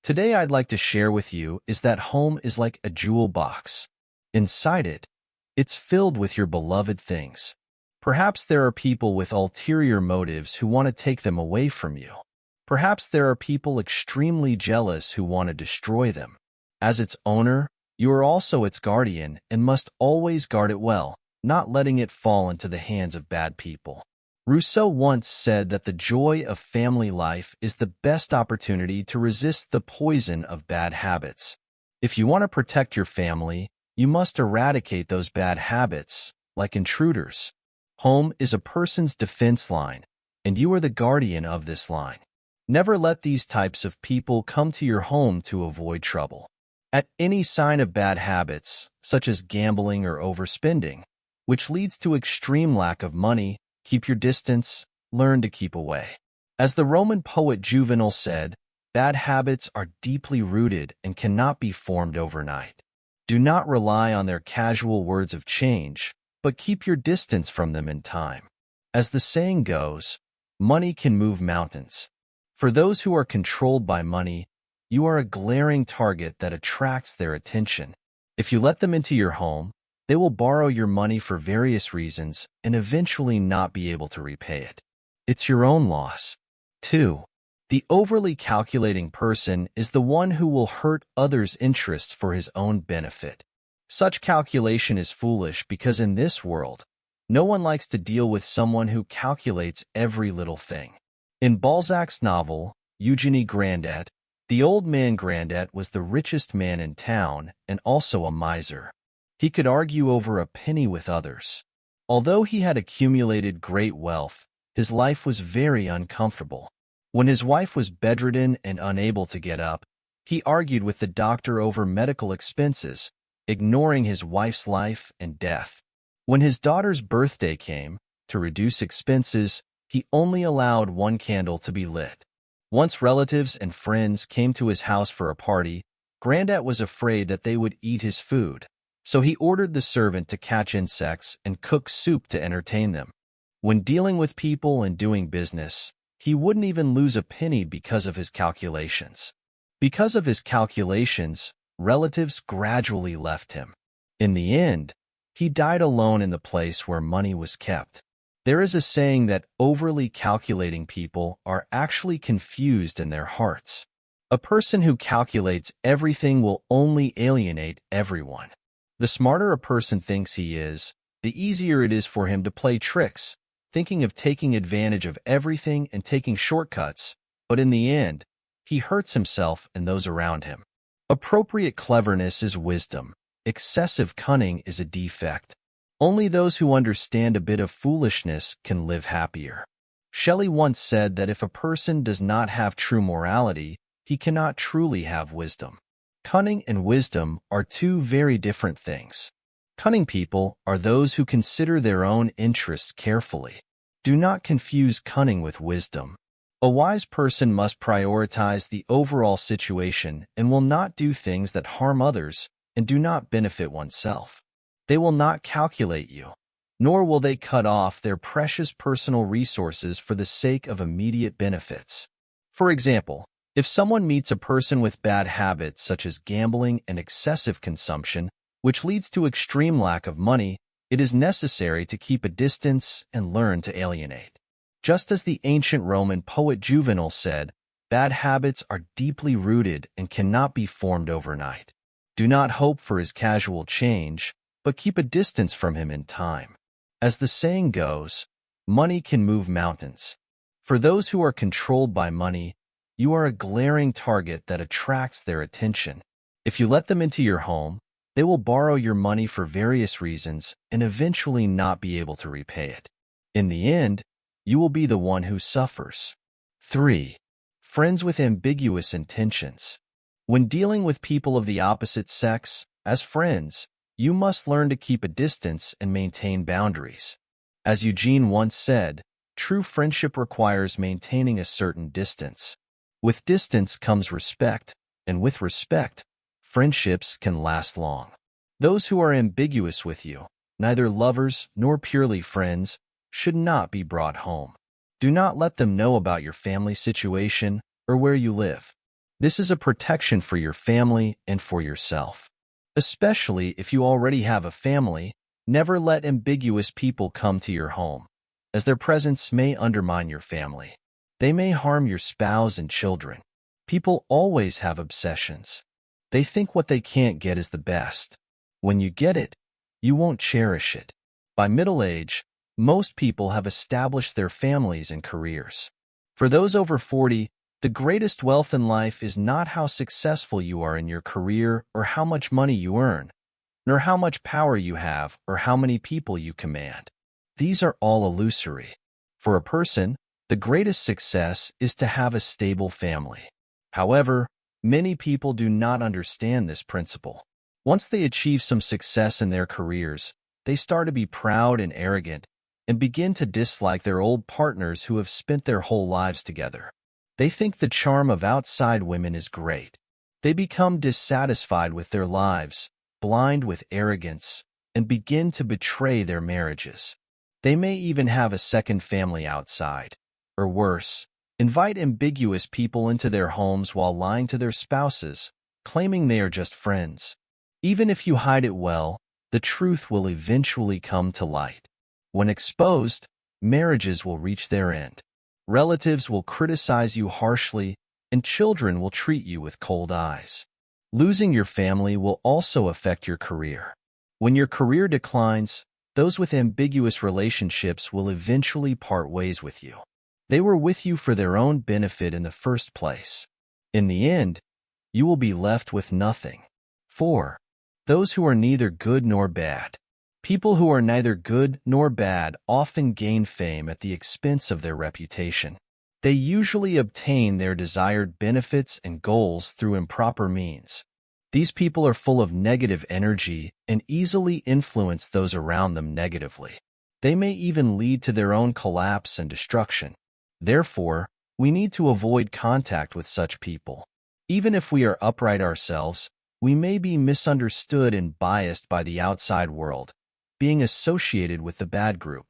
Today I'd like to share with you is that home is like a jewel box. Inside it, it's filled with your beloved things. Perhaps there are people with ulterior motives who want to take them away from you. Perhaps there are people extremely jealous who want to destroy them. As its owner, you are also its guardian and must always guard it well, not letting it fall into the hands of bad people. Rousseau once said that the joy of family life is the best opportunity to resist the poison of bad habits. If you want to protect your family, you must eradicate those bad habits, like intruders. Home is a person's defense line, and you are the guardian of this line. Never let these types of people come to your home to avoid trouble. At any sign of bad habits, such as gambling or overspending, which leads to extreme lack of money, keep your distance, learn to keep away. As the Roman poet Juvenal said, bad habits are deeply rooted and cannot be formed overnight. Do not rely on their casual words of change, but keep your distance from them in time. As the saying goes, money can move mountains. For those who are controlled by money, you are a glaring target that attracts their attention. If you let them into your home, they will borrow your money for various reasons and eventually not be able to repay it. It's your own loss. 2. The overly calculating person is the one who will hurt others' interests for his own benefit. Such calculation is foolish because in this world, no one likes to deal with someone who calculates every little thing. In Balzac's novel, Eugenie Grandet, the old man Grandet was the richest man in town and also a miser. He could argue over a penny with others. Although he had accumulated great wealth, his life was very uncomfortable. When his wife was bedridden and unable to get up, he argued with the doctor over medical expenses, ignoring his wife's life and death. When his daughter's birthday came, to reduce expenses, he only allowed one candle to be lit. Once relatives and friends came to his house for a party, Grandet was afraid that they would eat his food. So he ordered the servant to catch insects and cook soup to entertain them. When dealing with people and doing business, he wouldn't even lose a penny because of his calculations. Because of his calculations, relatives gradually left him. In the end, he died alone in the place where money was kept. There is a saying that overly calculating people are actually confused in their hearts. A person who calculates everything will only alienate everyone. The smarter a person thinks he is, the easier it is for him to play tricks, thinking of taking advantage of everything and taking shortcuts, but in the end, he hurts himself and those around him. Appropriate cleverness is wisdom. Excessive cunning is a defect. Only those who understand a bit of foolishness can live happier. Shelley once said that if a person does not have true morality, he cannot truly have wisdom. Cunning and wisdom are two very different things. Cunning people are those who consider their own interests carefully. Do not confuse cunning with wisdom. A wise person must prioritize the overall situation and will not do things that harm others and do not benefit oneself. They will not calculate you, nor will they cut off their precious personal resources for the sake of immediate benefits. For example, if someone meets a person with bad habits such as gambling and excessive consumption, which leads to extreme lack of money, it is necessary to keep a distance and learn to alienate. Just as the ancient Roman poet Juvenal said, bad habits are deeply rooted and cannot be formed overnight. Do not hope for his casual change, but keep a distance from him in time. As the saying goes, money can move mountains. For those who are controlled by money, you are a glaring target that attracts their attention. If you let them into your home, they will borrow your money for various reasons and eventually not be able to repay it. In the end, you will be the one who suffers. 3. Friends with ambiguous intentions. When dealing with people of the opposite sex, as friends, you must learn to keep a distance and maintain boundaries. As Eugene once said, true friendship requires maintaining a certain distance. With distance comes respect, and with respect, friendships can last long. Those who are ambiguous with you, neither lovers nor purely friends, should not be brought home. Do not let them know about your family situation or where you live. This is a protection for your family and for yourself. Especially if you already have a family, never let ambiguous people come to your home, as their presence may undermine your family. They may harm your spouse and children. People always have obsessions. They think what they can't get is the best. When you get it, you won't cherish it. By middle age, most people have established their families and careers. For those over 40, the greatest wealth in life is not how successful you are in your career or how much money you earn, nor how much power you have or how many people you command. These are all illusory. For a person, the greatest success is to have a stable family. However, many people do not understand this principle. Once they achieve some success in their careers, they start to be proud and arrogant and begin to dislike their old partners who have spent their whole lives together. They think the charm of outside women is great. They become dissatisfied with their lives, blind with arrogance, and begin to betray their marriages. They may even have a second family outside, or worse, invite ambiguous people into their homes while lying to their spouses, claiming they are just friends. Even if you hide it well, the truth will eventually come to light. When exposed, marriages will reach their end. Relatives will criticize you harshly, and children will treat you with cold eyes. Losing your family will also affect your career. When your career declines, those with ambiguous relationships will eventually part ways with you. They were with you for their own benefit in the first place. In the end, you will be left with nothing. 4. Those who are neither good nor bad. People who are neither good nor bad often gain fame at the expense of their reputation. They usually obtain their desired benefits and goals through improper means. These people are full of negative energy and easily influence those around them negatively. They may even lead to their own collapse and destruction. Therefore, we need to avoid contact with such people. Even if we are upright ourselves, we may be misunderstood and biased by the outside world, being associated with the bad group.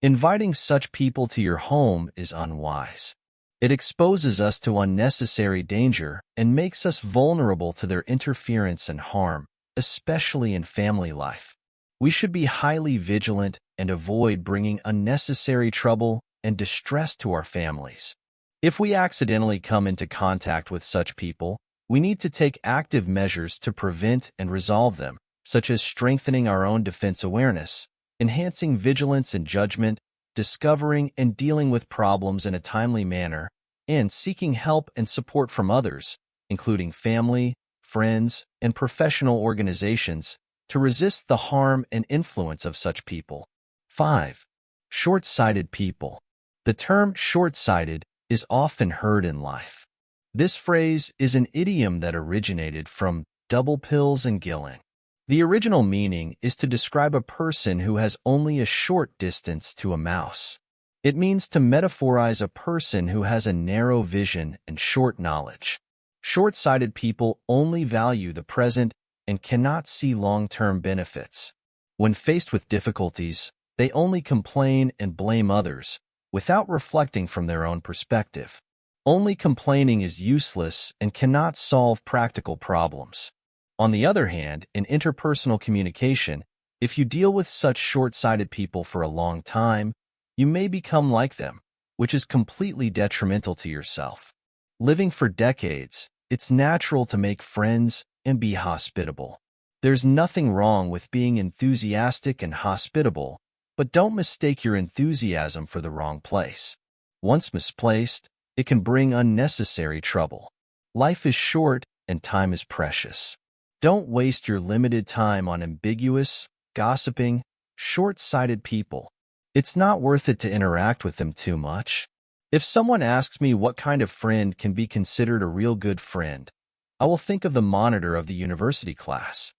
Inviting such people to your home is unwise. It exposes us to unnecessary danger and makes us vulnerable to their interference and harm, especially in family life. We should be highly vigilant and avoid bringing unnecessary trouble and distress to our families. If we accidentally come into contact with such people, we need to take active measures to prevent and resolve them, such as strengthening our own defense awareness, enhancing vigilance and judgment, discovering and dealing with problems in a timely manner, and seeking help and support from others, including family, friends, and professional organizations, to resist the harm and influence of such people. 5. Short-sighted people. The term short-sighted is often heard in life. This phrase is an idiom that originated from double pills and Gillen. The original meaning is to describe a person who has only a short distance to a mouse. It means to metaphorize a person who has a narrow vision and short knowledge. Short-sighted people only value the present and cannot see long-term benefits. When faced with difficulties, they only complain and blame others, without reflecting from their own perspective. Only complaining is useless and cannot solve practical problems. On the other hand, in interpersonal communication, if you deal with such short-sighted people for a long time, you may become like them, which is completely detrimental to yourself. Living for decades, it's natural to make friends and be hospitable. There's nothing wrong with being enthusiastic and hospitable, but don't mistake your enthusiasm for the wrong place. Once misplaced, it can bring unnecessary trouble. Life is short and time is precious. Don't waste your limited time on ambiguous, gossiping, short-sighted people. It's not worth it to interact with them too much. If someone asks me what kind of friend can be considered a real good friend, I will think of the monitor of the university class.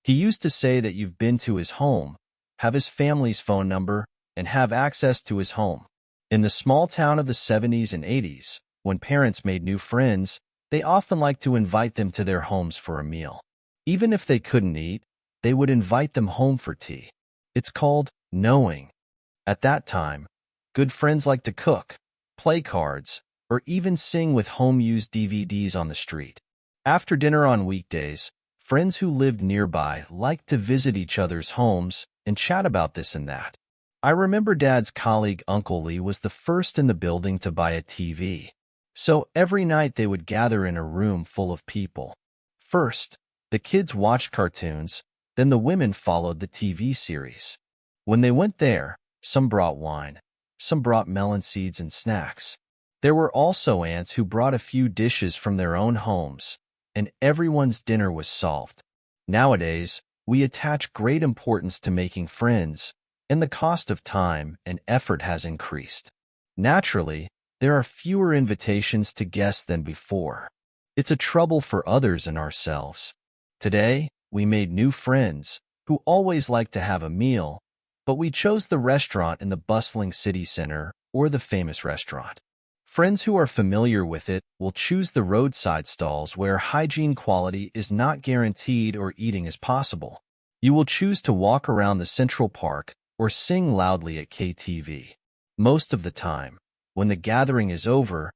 He used to say that you've been to his home, have his family's phone number, and have access to his home. In the small town of the 70s and 80s, when parents made new friends, they often liked to invite them to their homes for a meal. Even if they couldn't eat, they would invite them home for tea. It's called knowing. At that time, good friends liked to cook, play cards, or even sing with home-used DVDs on the street. After dinner on weekdays, friends who lived nearby liked to visit each other's homes and chat about this and that. I remember Dad's colleague Uncle Lee was the first in the building to buy a TV. So every night they would gather in a room full of people. First, the kids watched cartoons, then the women followed the TV series. When they went there, some brought wine, some brought melon seeds and snacks. There were also aunts who brought a few dishes from their own homes, and everyone's dinner was solved. Nowadays, we attach great importance to making friends, and the cost of time and effort has increased. Naturally, there are fewer invitations to guests than before. It's a trouble for others and ourselves. Today, we made new friends who always like to have a meal, but we chose the restaurant in the bustling city center or the famous restaurant. Friends who are familiar with it will choose the roadside stalls where hygiene quality is not guaranteed or eating is possible. You will choose to walk around the Central Park or sing loudly at KTV. Most of the time, when the gathering is over,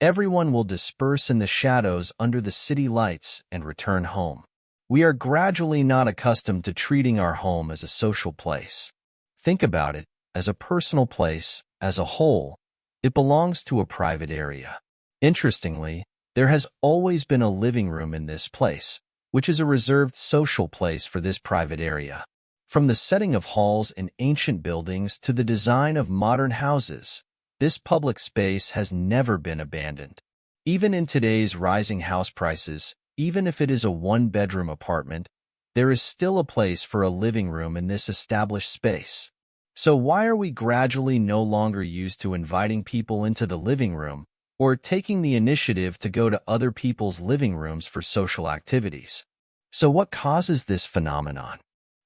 everyone will disperse in the shadows under the city lights and return home. We are gradually not accustomed to treating our home as a social place. Think about it as a personal place as a whole. It belongs to a private area. Interestingly, there has always been a living room in this place, which is a reserved social place for this private area. From the setting of halls in ancient buildings to the design of modern houses, this public space has never been abandoned. Even in today's rising house prices, even if it is a one-bedroom apartment, there is still a place for a living room in this established space. So why are we gradually no longer used to inviting people into the living room or taking the initiative to go to other people's living rooms for social activities? So what causes this phenomenon?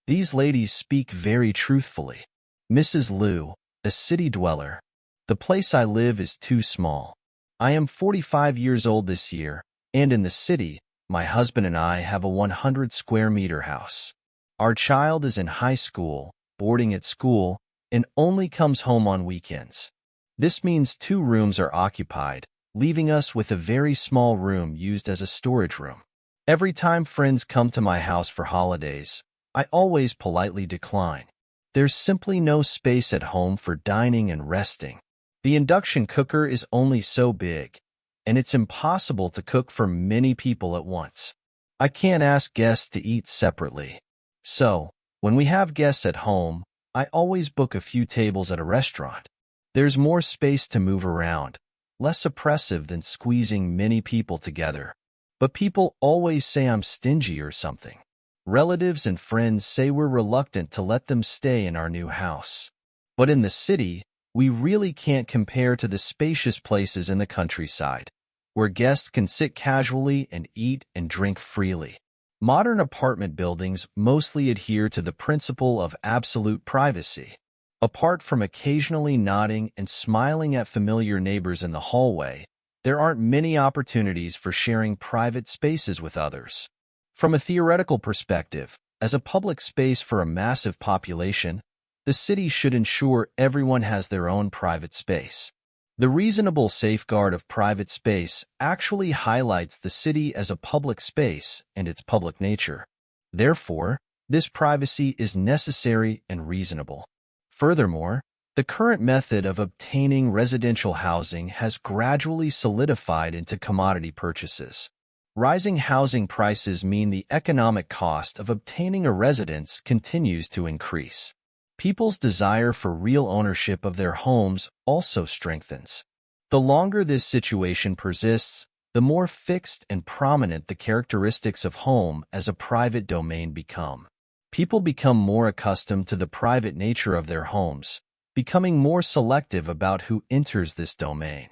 These ladies speak very truthfully. Mrs. Liu, a city dweller. The place I live is too small. I am 45 years old this year, and in the city, my husband and I have a 100-square-meter house. Our child is in high school, boarding at school, and only comes home on weekends. This means 2 rooms are occupied, leaving us with a very small room used as a storage room. Every time friends come to my house for holidays, I always politely decline. There's simply no space at home for dining and resting. The induction cooker is only so big, and it's impossible to cook for many people at once. I can't ask guests to eat separately. So, when we have guests at home, I always book a few tables at a restaurant. There's more space to move around, less oppressive than squeezing many people together. But people always say I'm stingy or something. Relatives and friends say we're reluctant to let them stay in our new house. But in the city, we really can't compare to the spacious places in the countryside, where guests can sit casually and eat and drink freely. Modern apartment buildings mostly adhere to the principle of absolute privacy. Apart from occasionally nodding and smiling at familiar neighbors in the hallway, there aren't many opportunities for sharing private spaces with others. From a theoretical perspective, as a public space for a massive population, the city should ensure everyone has their own private space. The reasonable safeguard of private space actually highlights the city as a public space and its public nature. Therefore, this privacy is necessary and reasonable. Furthermore, the current method of obtaining residential housing has gradually solidified into commodity purchases. Rising housing prices mean the economic cost of obtaining a residence continues to increase. People's desire for real ownership of their homes also strengthens. The longer this situation persists, the more fixed and prominent the characteristics of home as a private domain become. People become more accustomed to the private nature of their homes, becoming more selective about who enters this domain.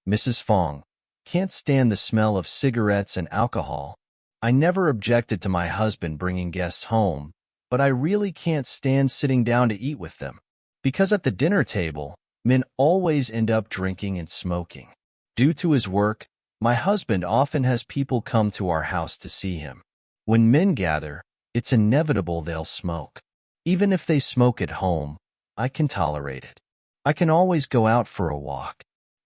Mrs. Fong, can't stand the smell of cigarettes and alcohol. I never objected to my husband bringing guests home, but I really can't stand sitting down to eat with them, because at the dinner table, men always end up drinking and smoking. Due to his work, my husband often has people come to our house to see him. When men gather, it's inevitable they'll smoke. Even if they smoke at home, I can tolerate it. I can always go out for a walk.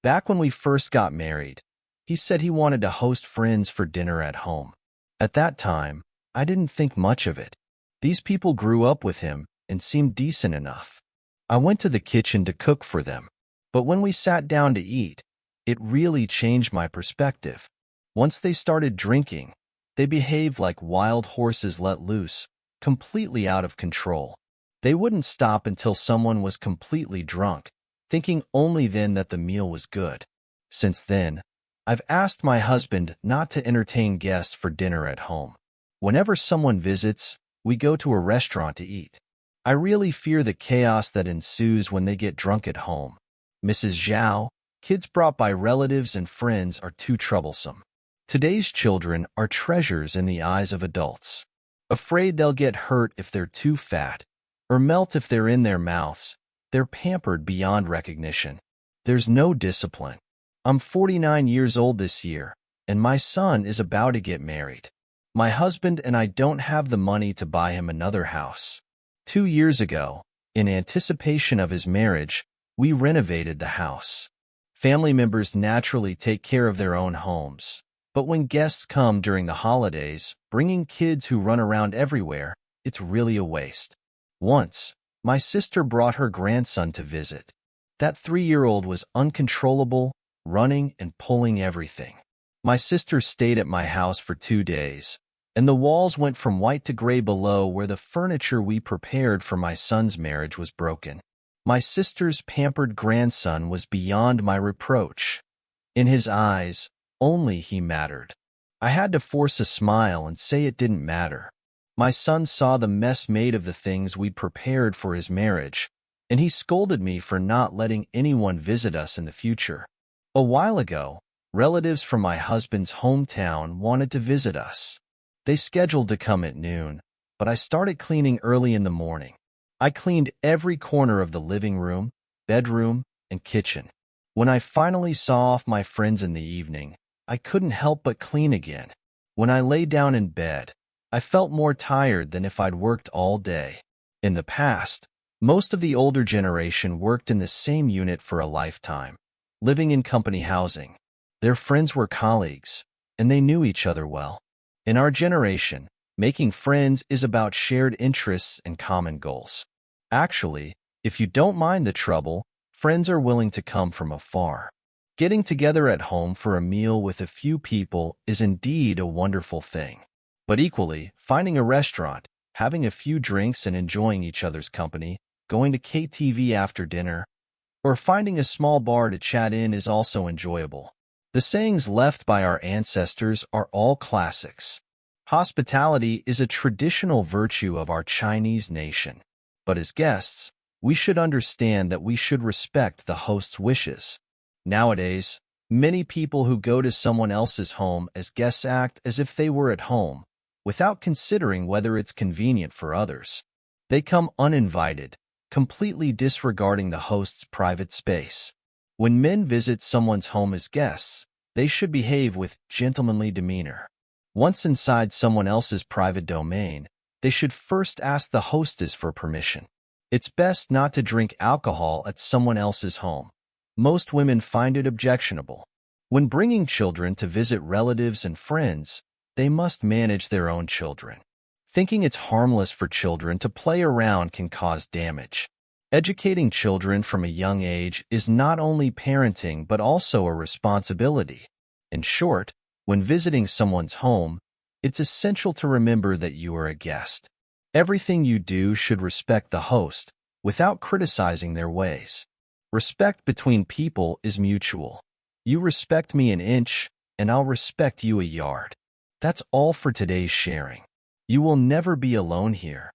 Back when we first got married, he said he wanted to host friends for dinner at home. At that time, I didn't think much of it. These people grew up with him and seemed decent enough. I went to the kitchen to cook for them. But when we sat down to eat, it really changed my perspective. Once they started drinking, they behaved like wild horses let loose, completely out of control. They wouldn't stop until someone was completely drunk, thinking only then that the meal was good. Since then, I've asked my husband not to entertain guests for dinner at home. Whenever someone visits, we go to a restaurant to eat. I really fear the chaos that ensues when they get drunk at home. Mrs. Zhao, kids brought by relatives and friends are too troublesome. Today's children are treasures in the eyes of adults. Afraid they'll get hurt if they're too fat, or melt if they're in their mouths, they're pampered beyond recognition. There's no discipline. I'm 49 years old this year, and my son is about to get married. My husband and I don't have the money to buy him another house. 2 years ago, in anticipation of his marriage, we renovated the house. Family members naturally take care of their own homes, but when guests come during the holidays, bringing kids who run around everywhere, it's really a waste. Once, my sister brought her grandson to visit. That 3-year-old was uncontrollable, running and pulling everything. My sister stayed at my house for 2 days, and the walls went from white to gray below where the furniture we prepared for my son's marriage was broken. My sister's pampered grandson was beyond my reproach. In his eyes, only he mattered. I had to force a smile and say it didn't matter. My son saw the mess made of the things we'd prepared for his marriage, and he scolded me for not letting anyone visit us in the future. A while ago, relatives from my husband's hometown wanted to visit us. They scheduled to come at noon, but I started cleaning early in the morning. I cleaned every corner of the living room, bedroom, and kitchen. When I finally saw off my friends in the evening, I couldn't help but clean again. When I lay down in bed, I felt more tired than if I'd worked all day. In the past, most of the older generation worked in the same unit for a lifetime, living in company housing. Their friends were colleagues, and they knew each other well. In our generation, making friends is about shared interests and common goals. Actually, if you don't mind the trouble, friends are willing to come from afar. Getting together at home for a meal with a few people is indeed a wonderful thing. But equally, finding a restaurant, having a few drinks and enjoying each other's company, going to KTV after dinner, or finding a small bar to chat in is also enjoyable. The sayings left by our ancestors are all classics. Hospitality is a traditional virtue of our Chinese nation. But as guests, we should understand that we should respect the host's wishes. Nowadays, many people who go to someone else's home as guests act as if they were at home, without considering whether it's convenient for others. They come uninvited, completely disregarding the host's private space. When men visit someone's home as guests, they should behave with gentlemanly demeanor. Once inside someone else's private domain, they should first ask the hostess for permission. It's best not to drink alcohol at someone else's home. Most women find it objectionable. When bringing children to visit relatives and friends, they must manage their own children. Thinking it's harmless for children to play around can cause damage. Educating children from a young age is not only parenting but also a responsibility. In short, when visiting someone's home, it's essential to remember that you are a guest. Everything you do should respect the host, without criticizing their ways. Respect between people is mutual. You respect me an inch, and I'll respect you a yard. That's all for today's sharing. You will never be alone here.